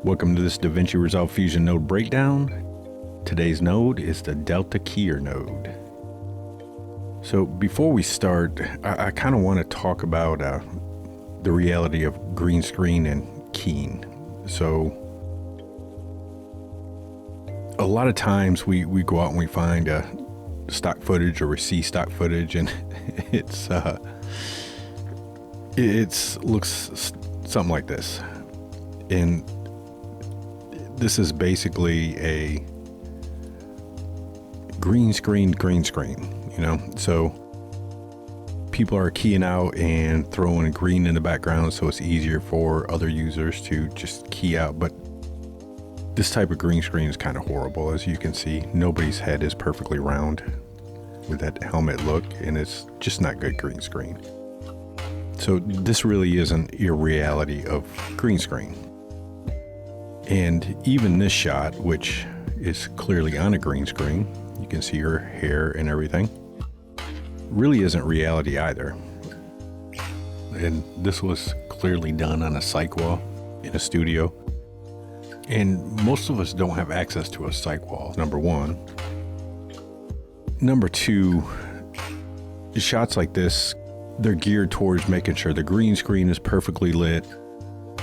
Welcome to this DaVinci Resolve Fusion node breakdown. Today's node is the Delta Keyer node. So before we start, I kind of want to talk about the reality of green screen and keying. So a lot of times we go out and we find stock footage, or we see stock footage, and it looks something like this. And this is basically a green screen, you know? So people are keying out and throwing green in the background so it's easier for other users to just key out. But this type of green screen is kind of horrible. As you can see, nobody's head is perfectly round with that helmet look, and it's just not good green screen. So this really isn't your reality of green screen. And even this shot, which is clearly on a green screen, you can see her hair and everything, really isn't reality either. And this was clearly done on a psych wall in a studio. And most of us don't have access to a psych wall, number one. Number two, shots like this, they're geared towards making sure the green screen is perfectly lit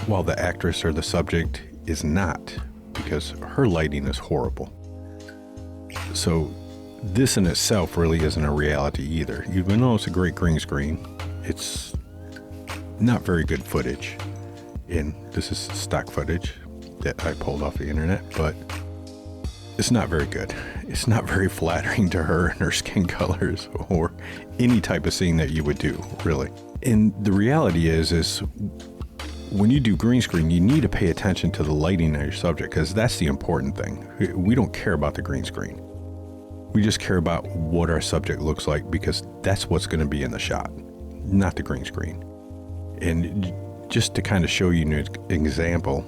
while the actress or the subject is not, because her lighting is horrible. So this in itself really isn't a reality either. Even though it's a great green screen, it's not very good footage. And this is stock footage that I pulled off the internet, but it's not very good. It's not very flattering to her and her skin colors or any type of scene that you would do, really. And the reality is when you do green screen, you need to pay attention to the lighting of your subject, because that's the important thing. We don't care about the green screen. We just care about what our subject looks like, because that's what's going to be in the shot, not the green screen. And just to kind of show you an example,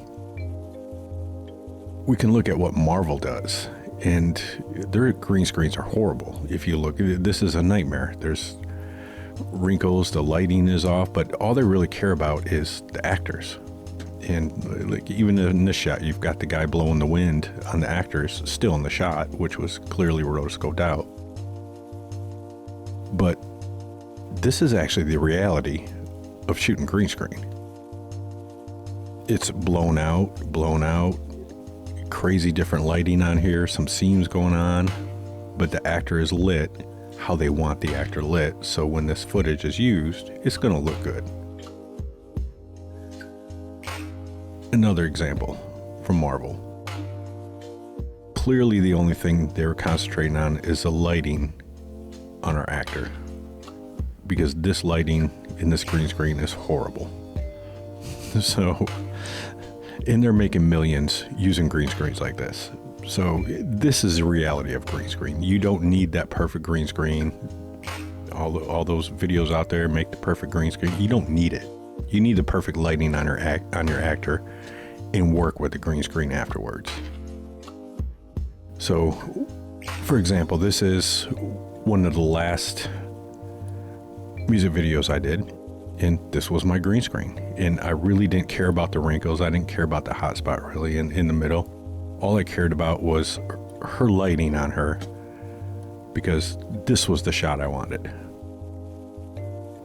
we can look at what Marvel does, and their green screens are horrible. If you look, this is a nightmare. There's wrinkles, the lighting is off, but all they really care about is the actors. And like even in this shot, you've got the guy blowing the wind on the actors still in the shot, which was clearly rotoscoped out. But this is actually the reality of shooting green screen. It's blown out, crazy different lighting on here, some seams going on, but the actor is lit how they want the actor lit, so when this footage is used, it's going to look good. Another example from Marvel. Clearly the only thing they were concentrating on is the lighting on our actor, because this lighting in this green screen is horrible. So, and they're making millions using green screens like this. So this is the reality of green screen. You don't need that perfect green screen. All those videos out there make the perfect green screen. You don't need it. You need the perfect lighting on your actor, and work with the green screen afterwards. So, for example, this is one of the last music videos I did, and this was my green screen. And I really didn't care about the wrinkles. I didn't care about the hot spot really in the middle. All I cared about was her lighting on her, because this was the shot I wanted.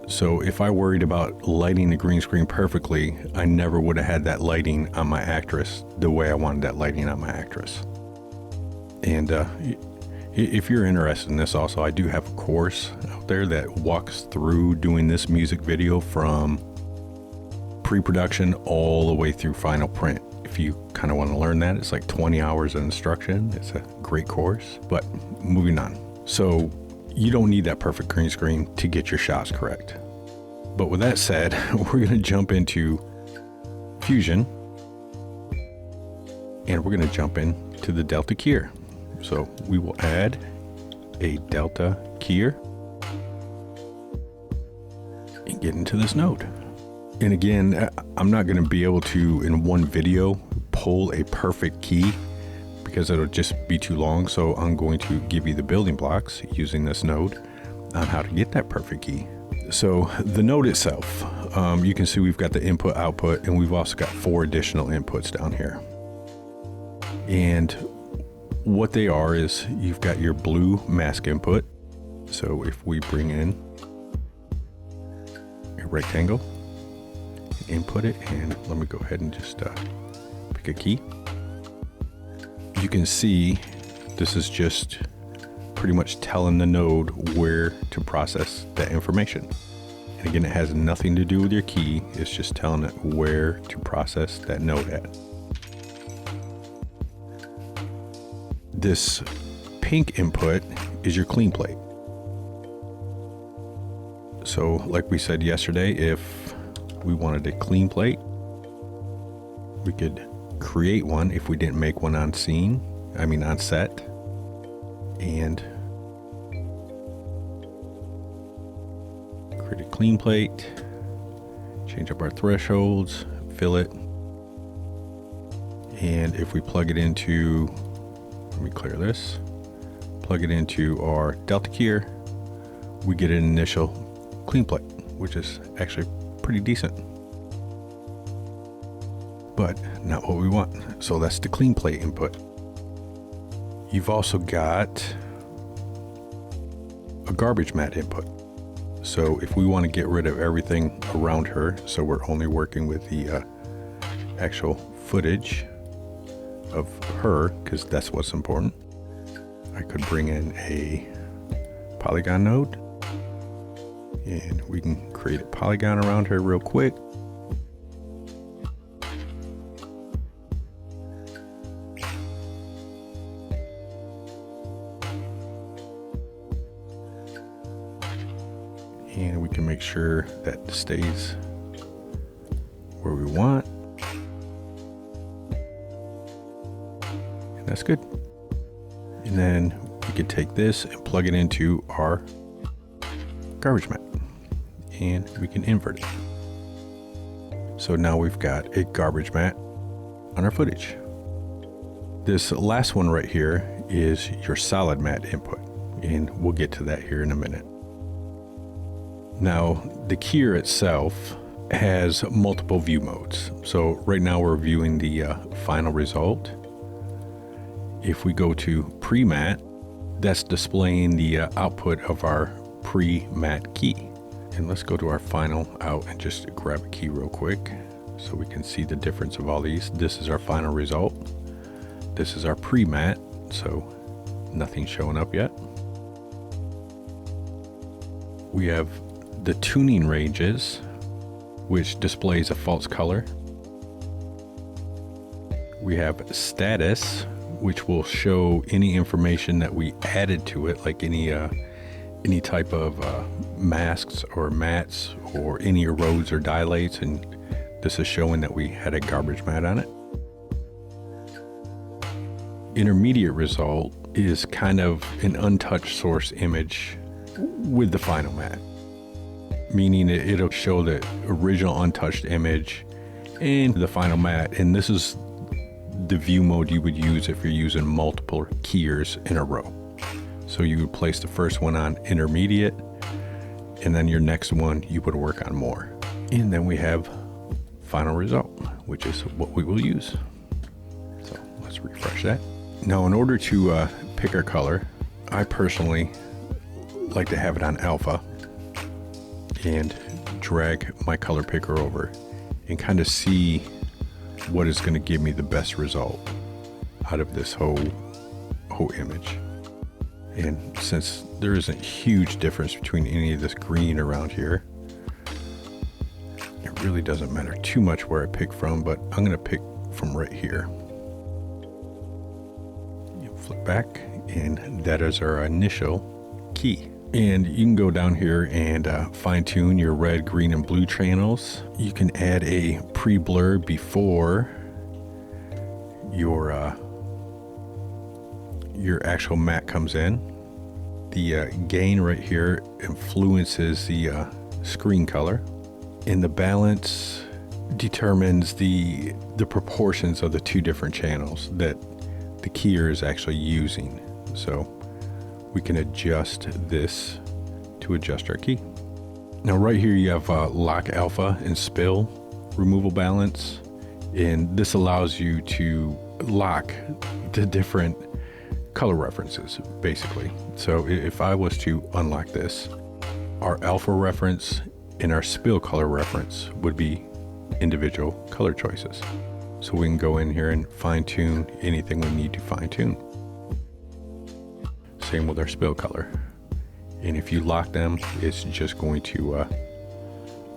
So if I worried about lighting the green screen perfectly, I never would have had that lighting on my actress the way I wanted that lighting on my actress. And if you're interested in this also, I do have a course out there that walks through doing this music video from pre-production all the way through final print. If you kind of want to learn that, it's like 20 hours of instruction. It's a great course. But moving on. So you don't need that perfect green screen to get your shots correct. But with that said, we're going to jump into Fusion, and we're going to jump into the Delta Keyer. So we will add a Delta Keyer and get into this node. And again, I'm not going to be able to, in one video, pull a perfect key, because it'll just be too long. So I'm going to give you the building blocks using this node on how to get that perfect key. So the node itself, you can see we've got the input, output, and we've also got 4 additional inputs down here. And what they are is you've got your blue mask input. So if we bring in a rectangle, input it, and let me go ahead and just pick a key. You can see this is just pretty much telling the node where to process that information. And again, it has nothing to do with your key. It's just telling it where to process that node at. This pink input is your clean plate. So like we said yesterday, if we wanted a clean plate, we could create one if we didn't make one on set. And create a clean plate, change up our thresholds, fill it. And if we plug it into, let me clear this, plug it into our delta keyer, we get an initial clean plate, which is actually pretty decent, but not what we want. So that's the clean plate input. You've also got a garbage matte input. So if we want to get rid of everything around her, so we're only working with the actual footage of her, because that's what's important, I could bring in a polygon node, and we can create a polygon around her real quick. And we can make sure that stays where we want. And that's good. And then we can take this and plug it into our garbage matte, and we can invert it. So now we've got a garbage matte on our footage. This last one right here is your solid matte input, and we'll get to that here in a minute. Now, the keyer itself has multiple view modes. So right now we're viewing the final result. If we go to pre-matte, that's displaying the output of our pre-matte key. And let's go to our final out and just grab a key real quick so we can see the difference of all these. This is our final result. This is our pre-matte, so nothing's showing up yet. We have the tuning ranges, which displays a false color. We have status, which will show any information that we added to it, like any type of masks or mattes or any erodes or dilates, and this is showing that we had a garbage matte on it. Intermediate result is kind of an untouched source image with the final matte, meaning it'll show the original untouched image and the final matte. And this is the view mode you would use if you're using multiple keyers in a row. So you would place the first one on intermediate, and then your next one you would work on more. And then we have final result, which is what we will use. So let's refresh that. Now, in order to pick our color, I personally like to have it on alpha and drag my color picker over and kind of see what is going to give me the best result out of this whole image. And since there isn't huge difference between any of this green around here, it really doesn't matter too much where I pick from, but I'm going to pick from right here. You flip back, and that is our initial key. And you can go down here and fine tune your red, green, and blue channels. You can add a pre-blur before your actual matte comes in. The gain right here influences the screen color, and the balance determines the proportions of the two different channels that the keyer is actually using. So we can adjust this to adjust our key. Now right here you have lock alpha and spill removal balance, And this allows you to lock the different color references, basically. So if I was to unlock this, our alpha reference and our spill color reference would be individual color choices. So we can go in here and fine tune anything we need to fine tune. Same with our spill color. And if you lock them, it's just going to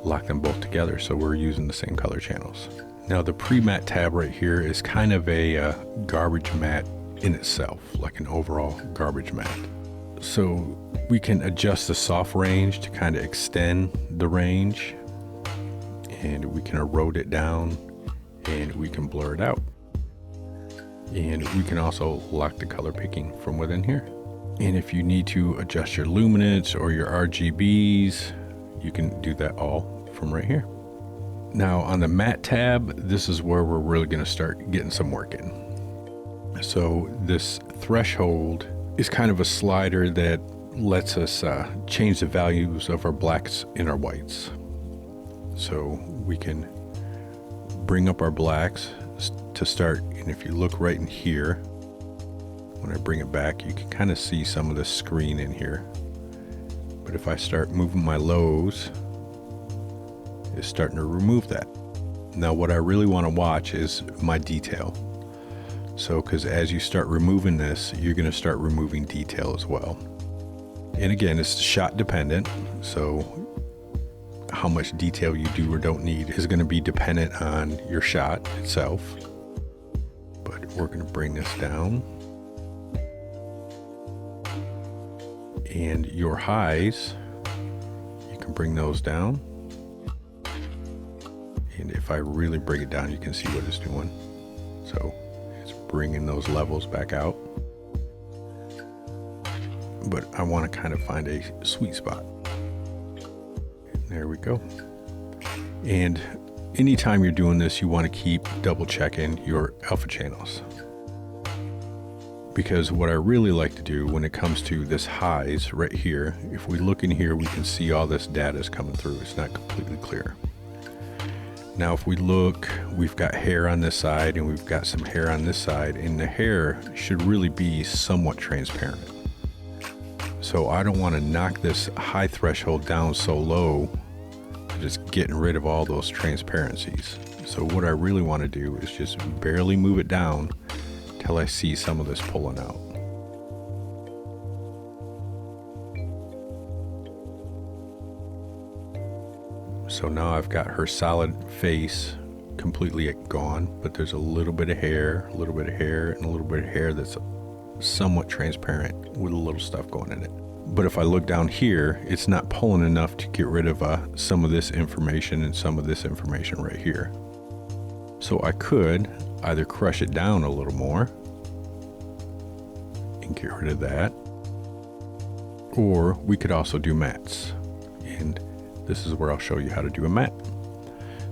lock them both together, so we're using the same color channels. Now the pre-mat tab right here is kind of a garbage mat in itself, like an overall garbage mat. So we can adjust the soft range to kind of extend the range, and we can erode it down, and we can blur it out. And we can also lock the color picking from within here. And if you need to adjust your luminance or your RGBs, you can do that all from right here. Now on the matte tab, this is where we're really going to start getting some work in. So this threshold is kind of a slider that lets us change the values of our blacks and our whites. So we can bring up our blacks to start, and if you look right in here, when I bring it back, you can kind of see some of the screen in here. But if I start moving my lows, it's starting to remove that. Now what I really want to watch is my detail. So, because as you start removing this, you're going to start removing detail as well. And again, it's shot dependent. So how much detail you do or don't need is going to be dependent on your shot itself. But we're going to bring this down. And your highs, you can bring those down. And if I really bring it down, you can see what it's doing. So it's bringing those levels back out. But I want to kind of find a sweet spot. There we go. And anytime you're doing this, you want to keep double checking your alpha channels. Because what I really like to do when it comes to this highs right here, if we look in here, we can see all this data is coming through. It's not completely clear. Now, if we look, we've got hair on this side and we've got some hair on this side, and the hair should really be somewhat transparent. So I don't want to knock this high threshold down so low, just getting rid of all those transparencies. So what I really want to do is just barely move it down till I see some of this pulling out. So now I've got her solid face completely gone, but there's a little bit of hair, a little bit of hair, and a little bit of hair that's somewhat transparent with a little stuff going in it. But if I look down here, it's not pulling enough to get rid of some of this information and some of this information right here. So I could either crush it down a little more and get rid of that, or we could also do mattes. And this is where I'll show you how to do a matte.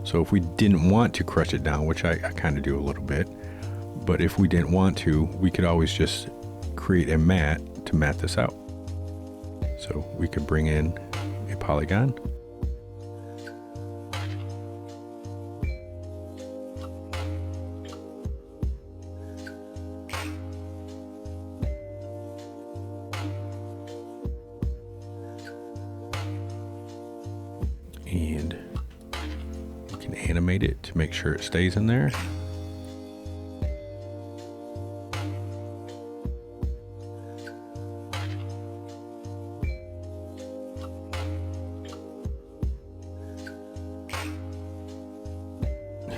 So if we didn't want to crush it down, which I kind of do a little bit, but if we didn't want to, we could always just create a matte to matte this out. So we could bring in a polygon. And we can animate it to make sure it stays in there.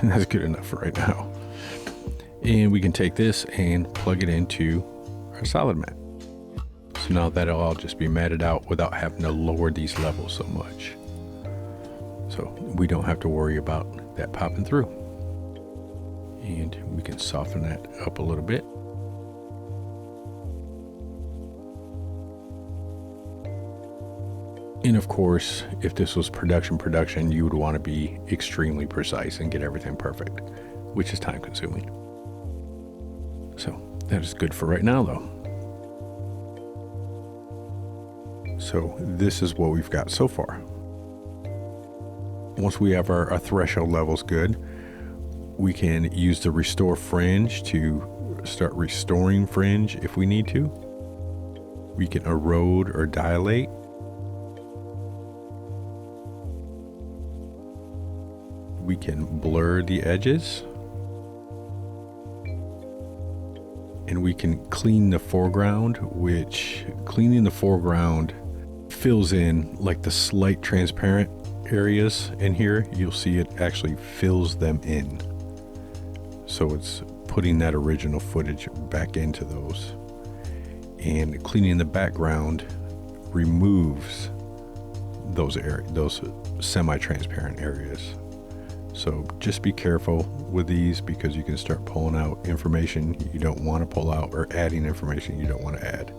And that's good enough for right now. And we can take this and plug it into our solid matte. So now that'll all just be matted out without having to lower these levels so much. So we don't have to worry about that popping through. And we can soften that up a little bit. And of course, if this was production, you would want to be extremely precise and get everything perfect, which is time consuming. So that is good for right now though. So this is what we've got so far. Once we have our threshold levels good, We can use the restore fringe to start restoring fringe if we need to. We can erode or dilate. We can blur the edges. And we can clean the foreground, which cleaning the foreground fills in like the slight transparent areas in here. You'll see it actually fills them in. So it's putting that original footage back into those. And cleaning the background removes those areas, those semi-transparent areas. So just be careful with these, because you can start pulling out information you don't want to pull out or adding information you don't want to add.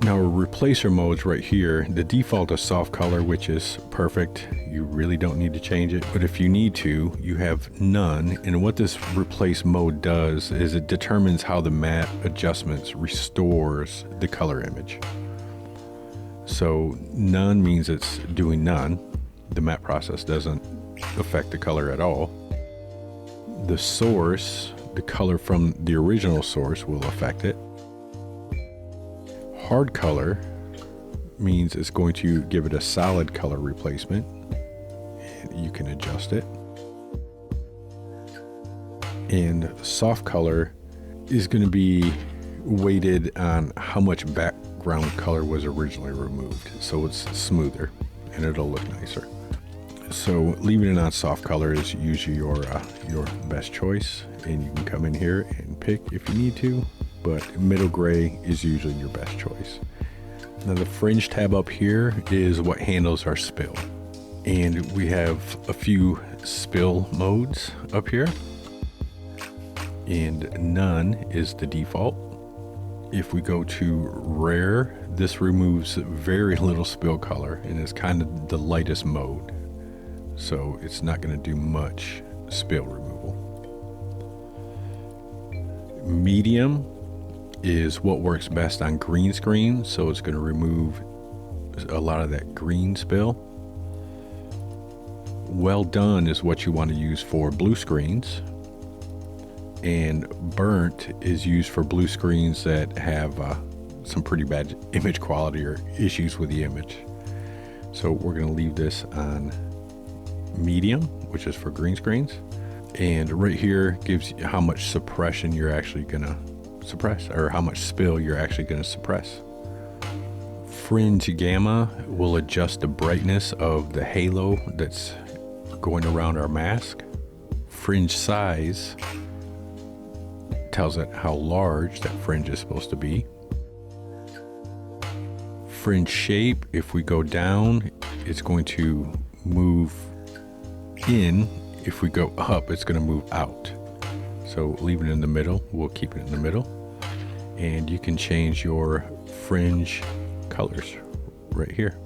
Now our replacer modes right here, the default is soft color, which is perfect. You really don't need to change it, but if you need to, you have none. And what this replace mode does is it determines how the matte adjustments restores the color image. So none means it's doing none. The matte process doesn't affect the color at all. The source, the color from the original source, will affect it. Hard color means it's going to give it a solid color replacement, and you can adjust it. And soft color is going to be weighted on how much background color was originally removed, so it's smoother and it'll look nicer. So leaving it on soft color is usually your best choice, and you can come in here and pick if you need to, but middle gray is usually your best choice. Now the fringe tab up here is what handles our spill, and we have a few spill modes up here, and none is the default. If we go to rare, this removes very little spill color and is kind of the lightest mode. So it's not going to do much spill removal. Medium is what works best on green screen, so it's going to remove a lot of that green spill. Well done is what you want to use for blue screens, and burnt is used for blue screens that have some pretty bad image quality or issues with the image. So we're going to leave this on medium, which is for green screens, and right here gives you how much suppression you're actually gonna suppress, or how much spill you're actually gonna suppress. Fringe gamma will adjust the brightness of the halo that's going around our mask. Fringe size tells it how large that fringe is supposed to be. Fringe shape, if we go down, it's going to move in. If we go up, it's going to move out. So leaving it in the middle, we'll keep it in the middle. And you can change your fringe colors right here.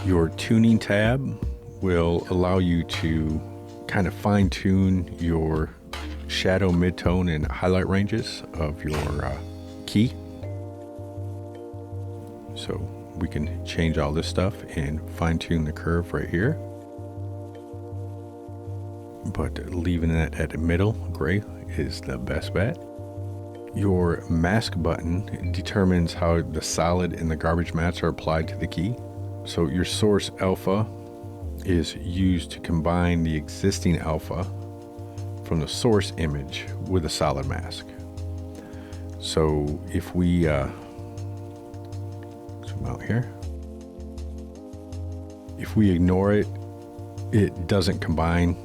Your tuning tab will allow you to kind of fine tune your shadow, midtone, and highlight ranges of your key. So we can change all this stuff and fine tune the curve right here. But leaving it at the middle gray is the best bet. Your mask button determines how the solid and the garbage mats are applied to the key. So your source alpha is used to combine the existing alpha from the source image with a solid mask. So if we zoom out here, if we ignore it, it doesn't combine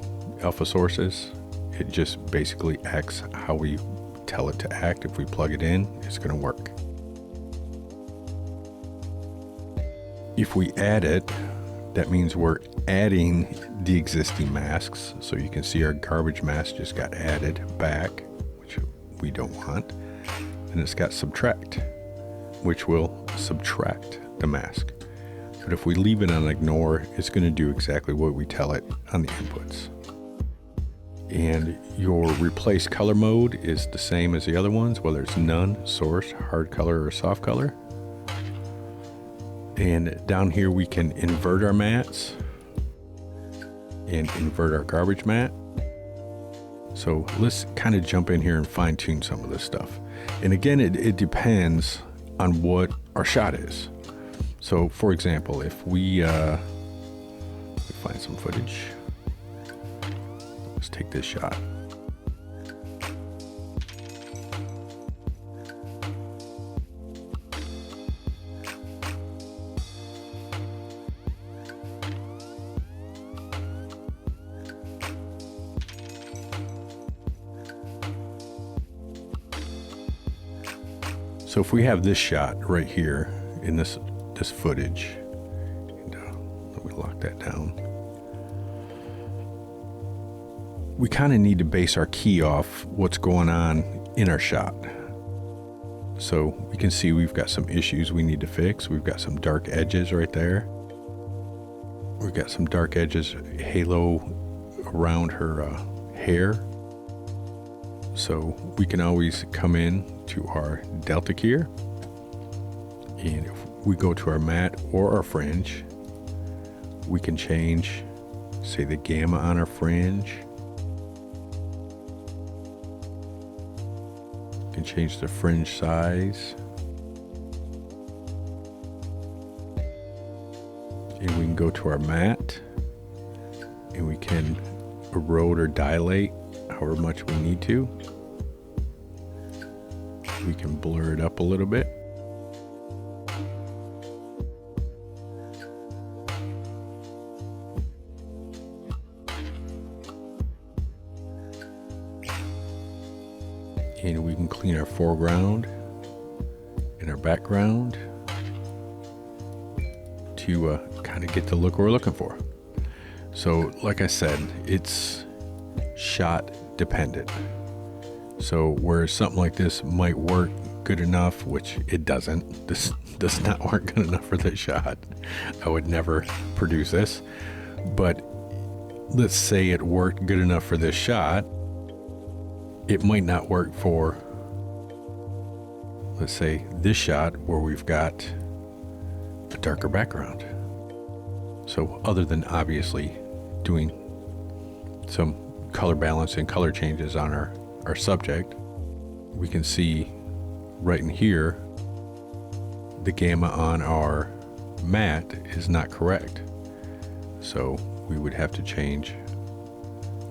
alpha sources. It just basically acts how we tell it to act. If we plug it in, it's going to work. If we add it, that means we're adding the existing masks. So you can see our garbage mask just got added back, which we don't want. And it's got subtract, which will subtract the mask. But if we leave it on ignore, it's going to do exactly what we tell it on the inputs. And your replace color mode is the same as the other ones, whether it's none, source, hard color, or soft color. And down here we can invert our mats. and invert our garbage mat. So let's kind of jump in here and fine tune some of this stuff. And again, it depends on what our shot is. So for example, if we find some footage, let's take this shot. So if we have this shot right here in this footage, and let me lock that down. We kind of need to base our key off what's going on in our shot. So we can see we've got some issues we need to fix. We've got some dark edges right there. We've got some dark edges, halo around her hair. So we can always come in to our delta keyer, and if we go to our matte or our fringe, we can change, say, the gamma on our fringe. We can change the fringe size, and we can go to our matte, and we can erode or dilate however much we need to. We can blur it up a little bit. And we can clean our foreground and our background to kind of get the look we're looking for. So like I said, it's shot dependent. So where something like this might work good enough, which it doesn't, this does not work good enough for this shot. I would never produce this, but let's say it worked good enough for this shot. It might not work for, let's say, this shot where we've got a darker background. So other than obviously doing some color balance and color changes on our subject, we can see right in here the gamma on our matte is not correct. So we would have to change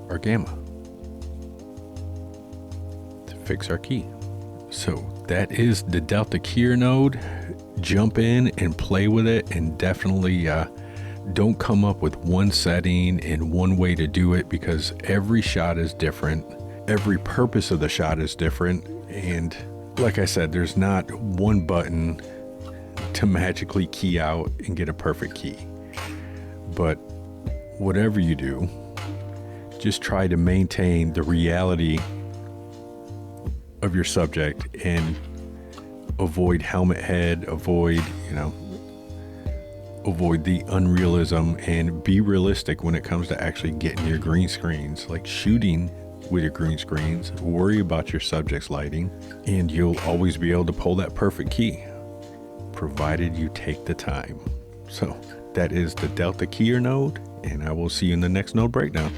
our gamma to fix our key. So that is the delta keyer node. Jump in and play with it, and definitely don't come up with one setting and one way to do it, because every shot is different. Every purpose of the shot is different. And like I said, there's not one button to magically key out and get a perfect key. But whatever you do, just try to maintain the reality of your subject and avoid helmet head, avoid the unrealism, and be realistic when it comes to actually getting your green screens, like shooting with your green screens. Worry about your subject's lighting, and you'll always be able to pull that perfect key, provided you take the time. So that is the delta keyer node, and I will see you in the next node breakdown.